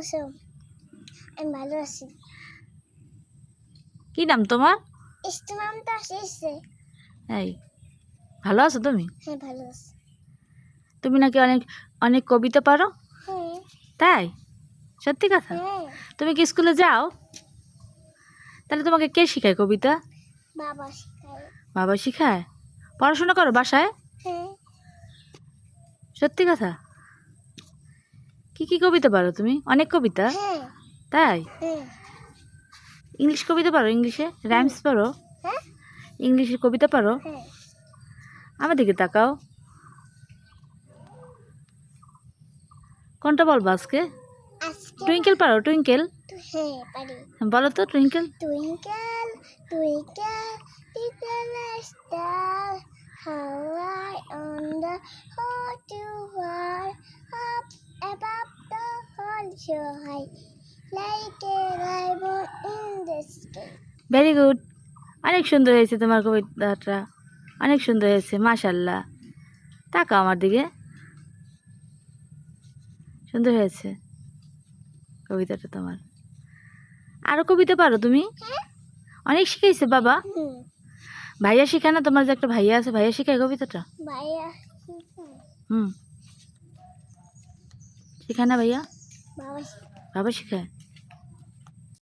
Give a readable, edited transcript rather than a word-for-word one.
আছো? আমি ভালো আছি। কি নাম তোমার? ইসলাম তো আসছে। এই ভালো আছো তুমি? হ্যাঁ, ভালো আছি। তুমি নাকি অনেক অনেক কবিতা পারো? হ্যাঁ। তাই? সত্যি কথা? হ্যাঁ, তুমি কি স্কুলে যাও? তাহলে তোমাকে কে শেখায় কবিতা? বাবা শিখায়। বাবা শেখায়? পড়াশোনা করো বাসায়? হ্যাঁ। সত্যি কথা? কি কি কবিতা পারো তুমি? অনেক কবিতা? হ্যাঁ। তাই? হ্যাঁ। ইংলিশ কবিতা পারো? ইংলিশে রাইমস পারো? হ্যাঁ। ইংলিশের কবিতা পারো? হ্যাঁ। আমার দিকে তাকাও। কোনটা বলবো আজকে? আজকে টুইঙ্কেল পারো? টুইঙ্কেল হ্যাঁ, পারি। বলো তো twinkle. Twinkle, twinkle, little star, how I wonder what you are up above the whole sky, like a diamond in the sky. Very good. অনেক সুন্দর হয়েছে তোমার কবিতাটা, অনেক সুন্দর হয়েছে মাশাল্লাহ। তাকাও আমার দিকে, সুন্দর হয়েছে কবিতাটা তোমার। আরো কবিতা পারো তুমি? অনেক শিখাইছে বাবা। ভাইয়া শিখায় না? তোমার যে একটা ভাইয়া আছে, ভাইয়া শিখায় কবিতাটা? ভাইয়া হুম, শিখায় না ভাইয়া? বাবা বাবা শিখায়।